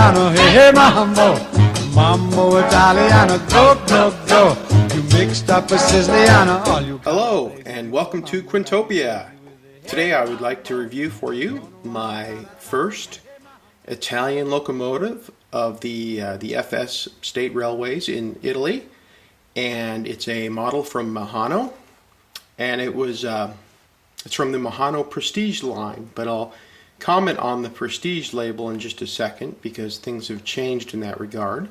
Italiano, hey, hey, mambo, mambo Italiano, go, go, go. You mixed up a Siciliano. Hello, and welcome to Quintopia. Today I would like to review for you my first Italian locomotive of the FS State Railways in Italy, and it's a model from Mehano, and it's from the Mehano Prestige line, but I'll comment on the Prestige label in just a second because things have changed in that regard.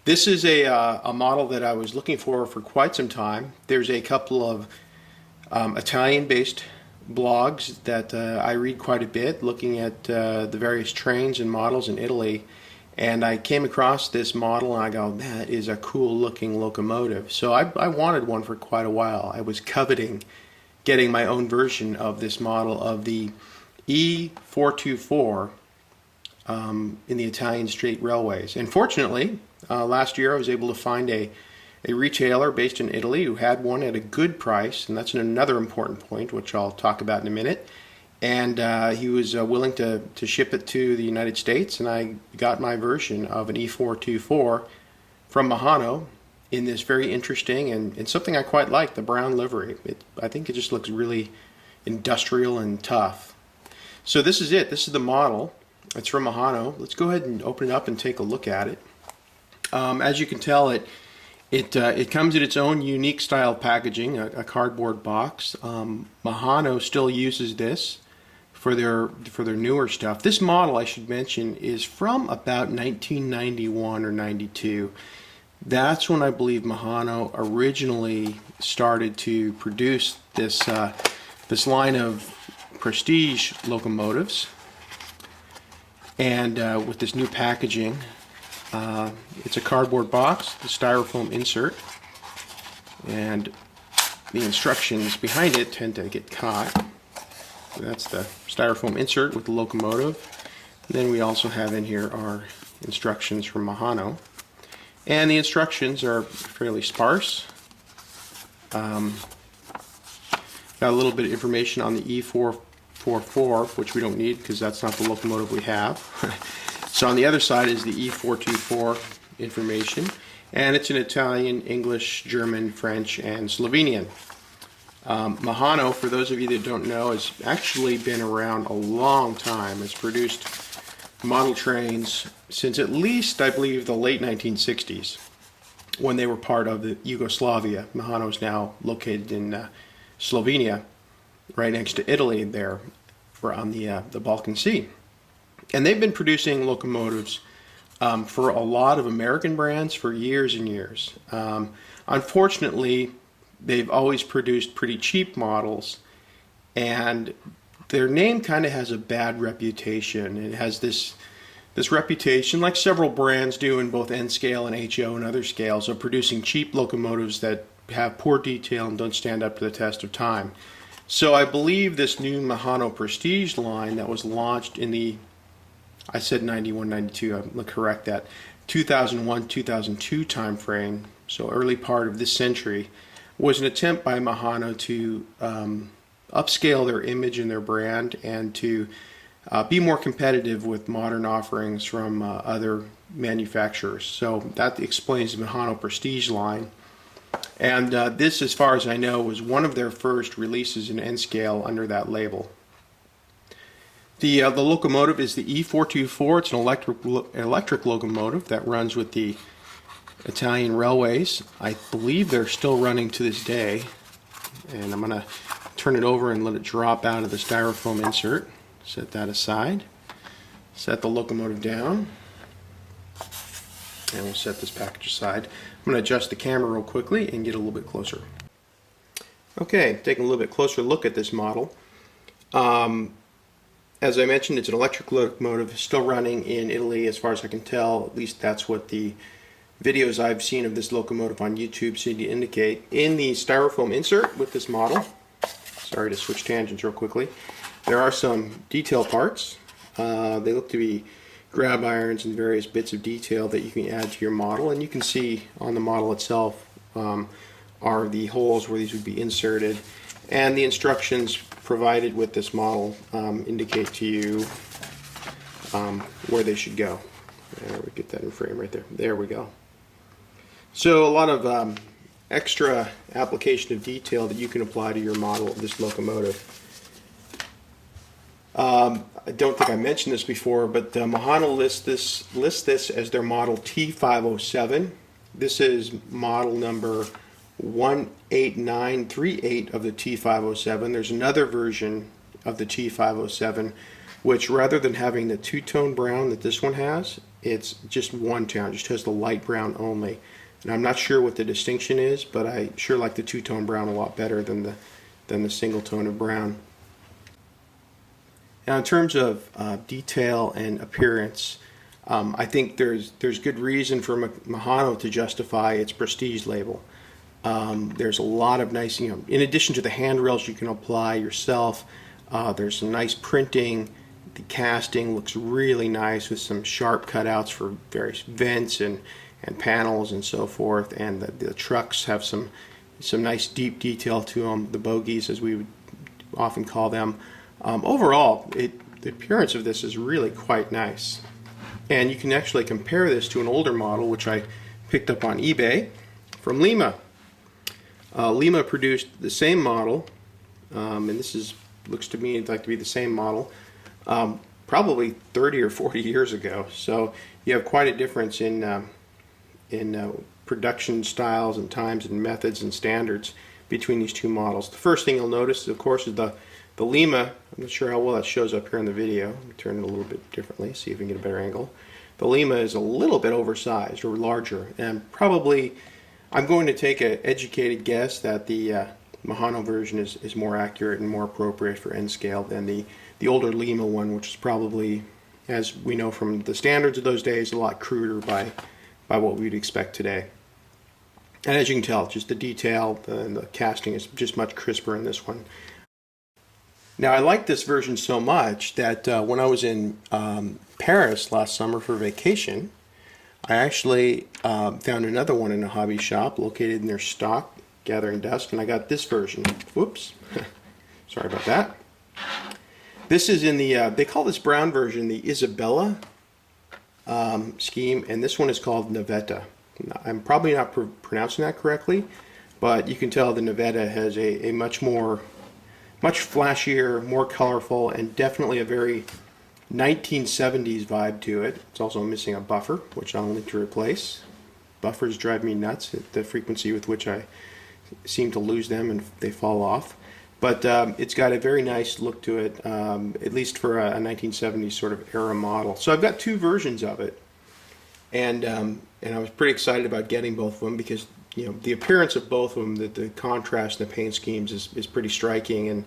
This is a model that I was looking for quite some time. There's a couple of Italian-based blogs that I read quite a bit, looking at the various trains and models in Italy, and I came across this model and I go, that is a cool looking locomotive. So I wanted one for quite a while. I was coveting getting my own version of this model of the E.424 in the Italian State Railways. And fortunately, last year I was able to find a retailer based in Italy who had one at a good price, and that's another important point which I'll talk about in a minute. And he was willing to ship it to the United States, and I got my version of an E.424 from Mehano in this very interesting and something I quite like, the brown livery. I think it just looks really industrial and tough. So this is it. This is the model. It's from Mehano. Let's go ahead and open it up and take a look at it. As you can tell, it comes in its own unique style packaging, a cardboard box. Mehano still uses this for their newer stuff. This model, I should mention, is from about 1991 or 92. That's when I believe Mehano originally started to produce this line of Prestige locomotives, and with this new packaging. It's a cardboard box, the styrofoam insert, and the instructions behind it tend to get caught. So that's the styrofoam insert with the locomotive. And then we also have in here our instructions from Mehano, and the instructions are fairly sparse. Got a little bit of information on the E.424, which we don't need because that's not the locomotive we have. So on the other side is the E.424 information, and it's in Italian, English, German, French, and Slovenian. Mehano, for those of you that don't know, has actually been around a long time. It's produced model trains since at least, I believe, the late 1960s, when they were part of the Yugoslavia. Mehano is now located in Slovenia, right next to Italy there, on the Balkan Sea. And they've been producing locomotives for a lot of American brands for years and years. Unfortunately, they've always produced pretty cheap models, and their name kind of has a bad reputation. It has this reputation, like several brands do in both N scale and HO and other scales, of producing cheap locomotives that have poor detail and don't stand up to the test of time. So I believe this new Mehano Prestige line that was launched in the, I said 91, 92, I'm going to correct that, 2001, 2002 time frame, so early part of this century, was an attempt by Mehano to upscale their image and their brand, and to be more competitive with modern offerings from other manufacturers. So that explains the Mehano Prestige line. And this, as far as I know, was one of their first releases in N scale under that label. The locomotive is the E.424. It's an electric locomotive that runs with the Italian Railways. I believe they're still running to this day. And I'm going to turn it over and let it drop out of the styrofoam insert. Set that aside. Set the locomotive down. And we'll set this package aside. I'm going to adjust the camera real quickly and get a little bit closer. Okay, taking a little bit closer look at this model. As I mentioned, it's an electric locomotive, still running in Italy as far as I can tell. At least that's what the videos I've seen of this locomotive on YouTube seem to indicate. In the styrofoam insert with this model, sorry to switch tangents real quickly, there are some detail parts. They look to be grab irons and various bits of detail that you can add to your model, and you can see on the model itself are the holes where these would be inserted, and the instructions provided with this model indicate to you where they should go. There, we get that in frame right there. There we go. So a lot of extra application of detail that you can apply to your model of this locomotive. I don't think I mentioned this before, but Mehano lists this as their model T507. This is model number 18938 of the T507. There's another version of the T507 which, rather than having the two-tone brown that this one has, it's just one tone, just has the light brown only. And I'm not sure what the distinction is, but I sure like the two-tone brown a lot better than the single tone of brown. Now, in terms of detail and appearance, I think there's good reason for Mehano to justify its prestige label. There's a lot of nice, in addition to the handrails you can apply yourself, there's some nice printing. The casting looks really nice with some sharp cutouts for various vents and panels and so forth. And the trucks have some nice deep detail to them, the bogies as we would often call them. Overall, the appearance of this is really quite nice. And you can actually compare this to an older model which I picked up on eBay from Lima. Lima produced the same model, and this looks to me like to be the same model, probably 30 or 40 years ago. So you have quite a difference in production styles and times and methods and standards between these two models. The first thing you'll notice, of course, is the Lima. I'm not sure how well that shows up here in the video. Let me turn it a little bit differently, see if we can get a better angle. The Lima is a little bit oversized or larger, and probably I'm going to take an educated guess that the Mehano version is more accurate and more appropriate for N scale than the older Lima one, which is probably, as we know from the standards of those days, a lot cruder by what we'd expect today. And as you can tell, just the detail and the casting is just much crisper in this one. Now, I like this version so much that when I was in Paris last summer for vacation, I actually found another one in a hobby shop located in their stock, Gathering Dust, and I got this version. Whoops. Sorry about that. This is in the, they call this brown version the Isabella scheme, and this one is called Navetta. I'm probably not pronouncing that correctly, but you can tell the Navetta has a much flashier, more colorful, and definitely a very 1970s vibe to it. It's also missing a buffer, which I'll need to replace. Buffers drive me nuts at the frequency with which I seem to lose them and they fall off. But it's got a very nice look to it, at least for a 1970s sort of era model. So I've got two versions of it, and I was pretty excited about getting both of them because the appearance of both of them, the contrast and the paint schemes is pretty striking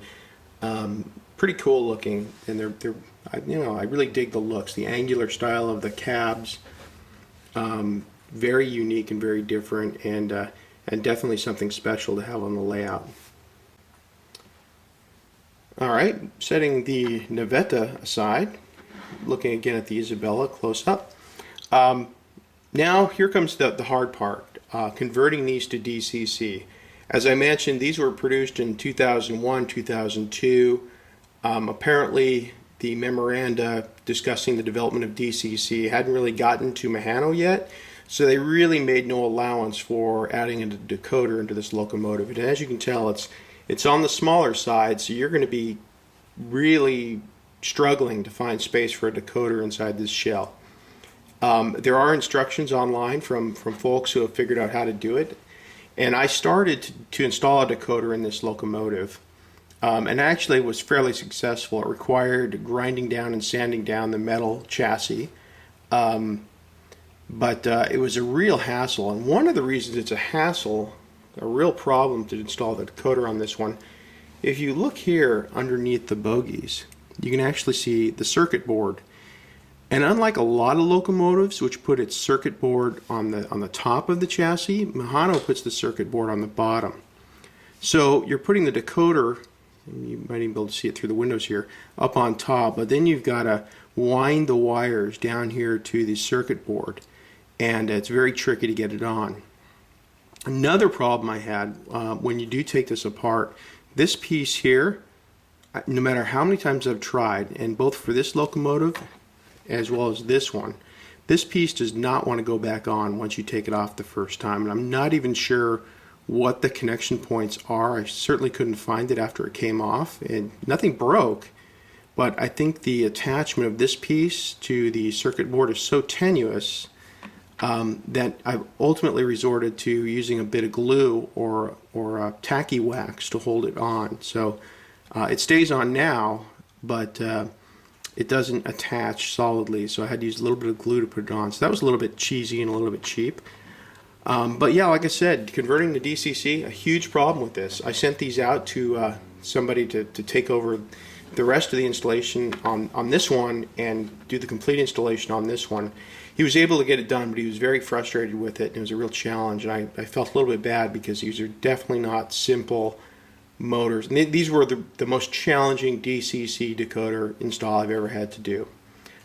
and pretty cool looking, and they're I really dig the looks, the angular style of the cabs, very unique and very different, and definitely something special to have on the layout. All right, setting the Navetta aside, looking again at the Isabella close up. Now here comes the hard part, converting these to DCC. As I mentioned, these were produced in 2001, 2002. Apparently, the memoranda discussing the development of DCC hadn't really gotten to Mehano yet, so they really made no allowance for adding a decoder into this locomotive. And as you can tell, it's on the smaller side, so you're going to be really struggling to find space for a decoder inside this shell. There are instructions online from folks who have figured out how to do it, and I started to install a decoder in this locomotive, and actually was fairly successful. It required grinding down and sanding down the metal chassis, but it was a real hassle. And one of the reasons it's a hassle, a real problem to install the decoder on this one, if you look here underneath the bogies, you can actually see the circuit board. And unlike a lot of locomotives which put its circuit board on the top of the chassis, Mehano puts the circuit board on the bottom. So you're putting the decoder, and you might even be able to see it through the windows here, up on top, but then you've got to wind the wires down here to the circuit board, and it's very tricky to get it on. Another problem I had when you do take this apart, this piece here, no matter how many times I've tried, and both for this locomotive as well as this one, This piece does not want to go back on once you take it off the first time, and I'm not even sure what the connection points are. I certainly couldn't find it after it came off, and nothing broke, but I think the attachment of this piece to the circuit board is so tenuous that I've ultimately resorted to using a bit of glue or a tacky wax to hold it on. So it stays on now, but it doesn't attach solidly, so I had to use a little bit of glue to put it on. So that was a little bit cheesy and a little bit cheap. But yeah, like I said, converting to DCC, a huge problem with this. I sent these out to somebody to take over the rest of the installation on this one and do the complete installation on this one. He was able to get it done, but he was very frustrated with it. It was a real challenge, and I felt a little bit bad because these are definitely not simple motors. And these were the most challenging DCC decoder install I've ever had to do.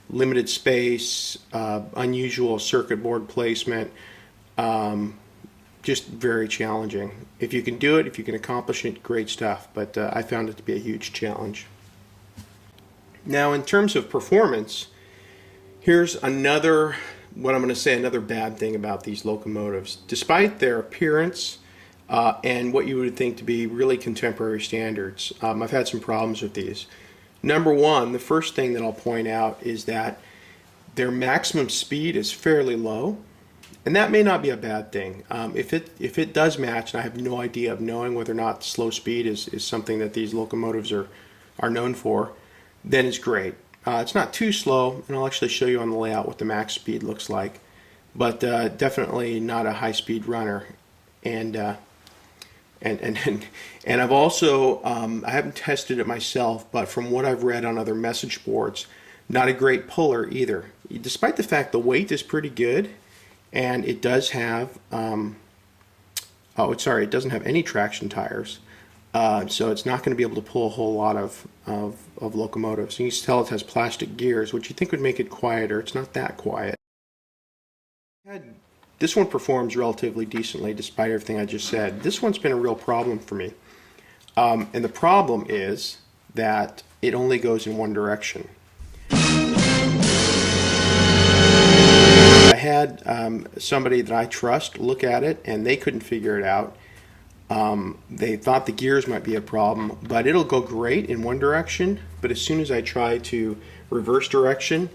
Limited space, unusual circuit board placement, just very challenging. If you can do it, if you can accomplish it, great stuff, but I found it to be a huge challenge. Now, in terms of performance, here's another, what I'm going to say, another bad thing about these locomotives. Despite their appearance and what you would think to be really contemporary standards, I've had some problems with these. Number one, the first thing that I'll point out is that their maximum speed is fairly low, and that may not be a bad thing. If it does match, and I have no idea of knowing whether or not slow speed is something that these locomotives are known for, then it's great. It's not too slow, and I'll actually show you on the layout what the max speed looks like, but definitely not a high-speed runner. And I've also I haven't tested it myself, but from what I've read on other message boards, not a great puller either. Despite the fact the weight is pretty good, and it does have it doesn't have any traction tires. So it's not going to be able to pull a whole lot of locomotives. And you can tell it has plastic gears, which you think would make it quieter. It's not that quiet. This one performs relatively decently despite everything I just said. This one's been a real problem for me. And the problem is that it only goes in one direction. I had somebody that I trust look at it, and they couldn't figure it out. They thought the gears might be a problem, but it'll go great in one direction, but as soon as I try to reverse direction,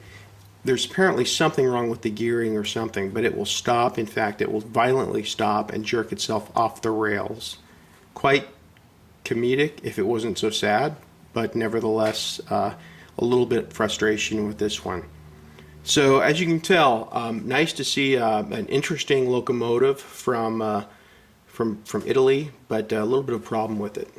there's apparently something wrong with the gearing or something, but it will stop. In fact, it will violently stop and jerk itself off the rails. Quite comedic if it wasn't so sad, but nevertheless a little bit frustration with this one. So as you can tell, nice to see an interesting locomotive from Italy, but a little bit of problem with it.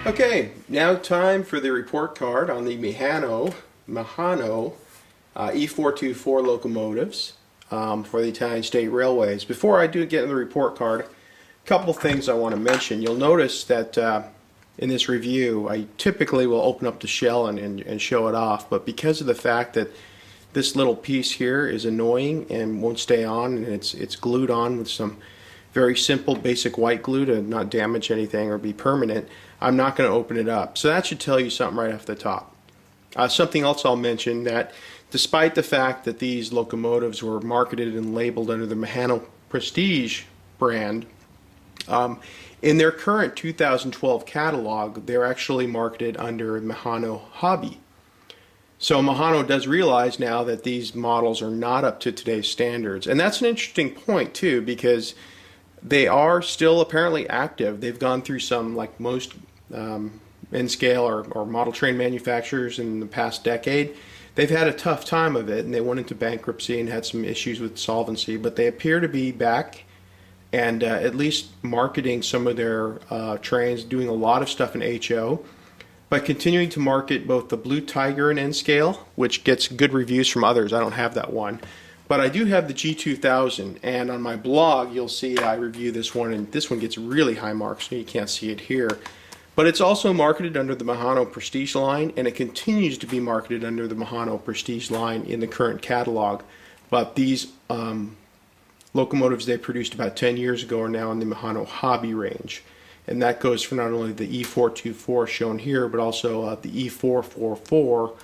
Okay, now time for the report card on the Mehano E.424 locomotives for the Italian State Railways. Before I do get in the report card, a couple things I want to mention. You'll notice that in this review, I typically will open up the shell and show it off, but because of the fact that this little piece here is annoying and won't stay on, and it's glued on with some very simple basic white glue to not damage anything or be permanent, I'm not going to open it up. So that should tell you something right off the top. Something else I'll mention, that despite the fact that these locomotives were marketed and labeled under the Mehano Prestige brand, in their current 2012 catalog, they're actually marketed under Mehano Hobby. So Mehano does realize now that these models are not up to today's standards. And that's an interesting point too, because they are still apparently active. They've gone through some, like most N-scale or model train manufacturers in the past decade. They've had a tough time of it, and they went into bankruptcy and had some issues with solvency, but they appear to be back and at least marketing some of their trains, doing a lot of stuff in HO, by continuing to market both the Blue Tiger and N scale, which gets good reviews from others. I don't have that one. But I do have the G2000, and on my blog you'll see I review this one, and this one gets really high marks, so you can't see it here. But it's also marketed under the Mehano Prestige line, and it continues to be marketed under the Mehano Prestige line in the current catalog. But these locomotives they produced about 10 years ago are now in the Mehano Hobby range. And that goes for not only the E.424 shown here, but also the E.424,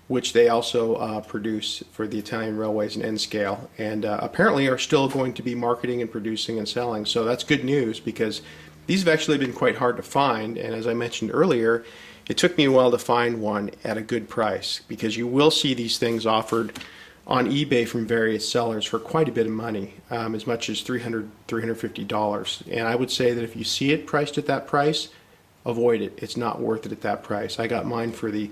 which they also produce for the Italian Railways and N scale, and apparently are still going to be marketing and producing and selling. So that's good news, because these have actually been quite hard to find, and as I mentioned earlier, it took me a while to find one at a good price, because you will see these things offered on eBay from various sellers for quite a bit of money, as much as $300, $350. And I would say that if you see it priced at that price, avoid it. It's not worth it at that price. I got mine for the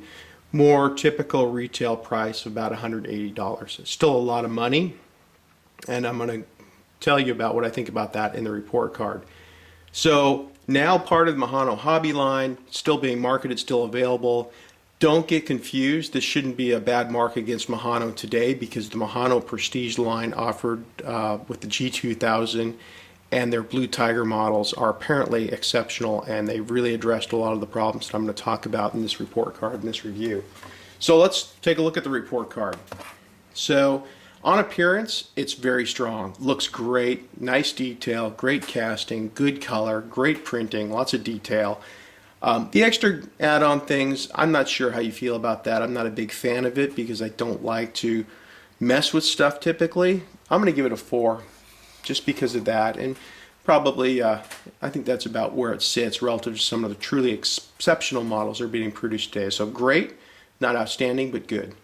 more typical retail price of about $180. It's still a lot of money, and I'm going to tell you about what I think about that in the report card. So now part of the Mehano Hobby line, still being marketed, still available. Don't get confused. This shouldn't be a bad mark against Mehano today, because the Mehano Prestige line offered with the G2000 and their Blue Tiger models are apparently exceptional, and they really addressed a lot of the problems that I'm going to talk about in this report card, in this review. So let's take a look at the report card. So on appearance, it's very strong. Looks great, nice detail, great casting, good color, great printing, lots of detail. The extra add-on things, I'm not sure how you feel about that. I'm not a big fan of it because I don't like to mess with stuff typically. I'm going to give it a 4 just because of that, and probably I think that's about where it sits relative to some of the truly exceptional models that are being produced today. So great, not outstanding, but good.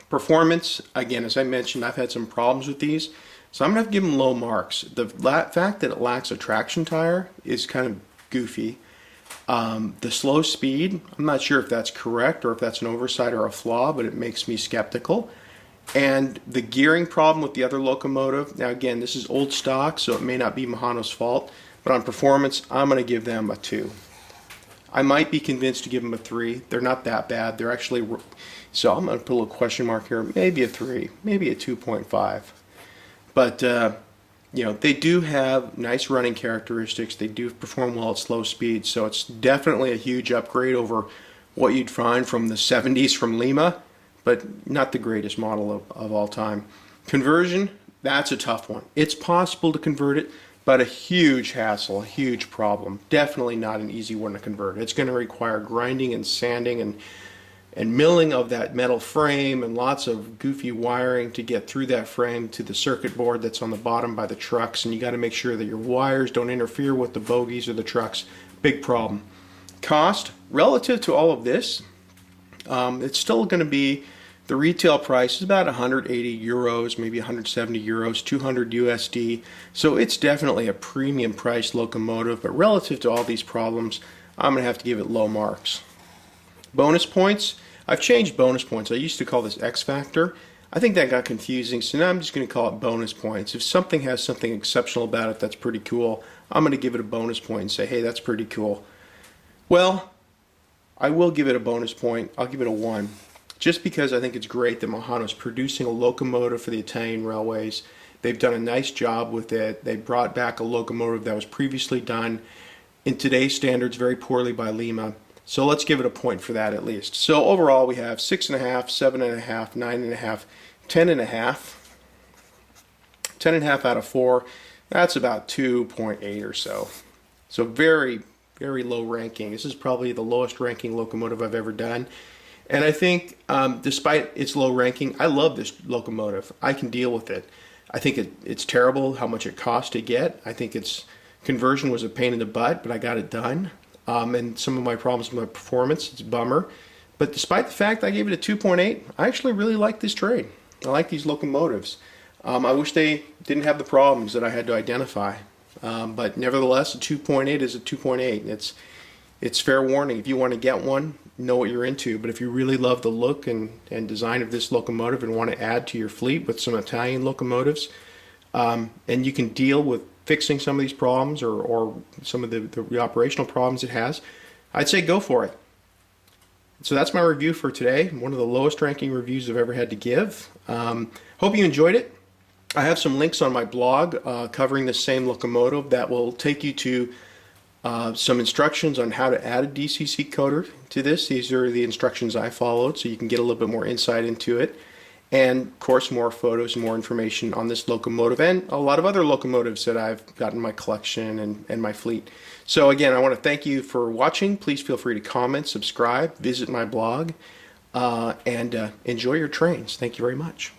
Performance, again, as I mentioned, I've had some problems with these, so I'm going to have to give them low marks. The fact that it lacks a traction tire is kind of goofy. The slow speed, I'm not sure if that's correct or if that's an oversight or a flaw, but it makes me skeptical. And the gearing problem with the other locomotive, now again, this is old stock, so it may not be Mehano's fault, but on performance, I'm going to give them a 2. I might be convinced to give them a 3. They're not that bad. They're actually, so I'm going to put a little question mark here, maybe a 3, maybe a 2.5. But, you know, they do have nice running characteristics. They do perform well at slow speed, so it's definitely a huge upgrade over what you'd find from the 70s from Lima, but not the greatest model of all time. Conversion, that's a tough one. It's possible to convert it, but a huge hassle, a huge problem. Definitely not an easy one to convert. It's going to require grinding and sanding and milling of that metal frame and lots of goofy wiring to get through that frame to the circuit board that's on the bottom by the trucks, and you got to make sure that your wires don't interfere with the bogies or the trucks. Big problem. Cost, relative to all of this, it's still going to be, the retail price is about 180 euros, maybe 170 euros, 200 USD. So it's definitely a premium priced locomotive, but relative to all these problems, I'm going to have to give it low marks. Bonus points, I've changed bonus points. I used to call this X factor. I think that got confusing, so now I'm just going to call it bonus points. If something has something exceptional about it that's pretty cool, I'm going to give it a bonus point and say, hey, that's pretty cool. Well, I will give it a bonus point. I'll give it a 1. Just because I think it's great that Mehano's producing a locomotive for the Italian Railways. They've done a nice job with it. They brought back a locomotive that was previously done in today's standards very poorly by Lima. So let's give it a point for that at least. So overall we have 6.5, 7.5, 9.5, 10.5. 10.5 out of 4. That's about 2.8 or so. So very, very low ranking. This is probably the lowest ranking locomotive I've ever done. And I think despite its low ranking, I love this locomotive. I can deal with it. I think it's terrible how much it cost to get. I think its conversion was a pain in the butt, but I got it done. And some of my problems with my performance, it's a bummer. But despite the fact I gave it a 2.8, I actually really like this train. I like these locomotives. I wish they didn't have the problems that I had to identify. But nevertheless, a 2.8 is a 2.8. It's fair warning. If you want to get one, know what you're into. But if you really love the look and design of this locomotive and want to add to your fleet with some Italian locomotives, and you can deal with fixing some of these problems or some of the operational problems it has, I'd say go for it. So that's my review for today. One of the lowest ranking reviews I've ever had to give. Hope you enjoyed it. I have some links on my blog covering the same locomotive that will take you to some instructions on how to add a DCC coder to this. These are the instructions I followed, so you can get a little bit more insight into it. And of course, more photos and more information on this locomotive and a lot of other locomotives that I've got in my collection and my fleet. So again, I want to thank you for watching. Please feel free to comment, subscribe, visit my blog, and enjoy your trains. Thank you very much.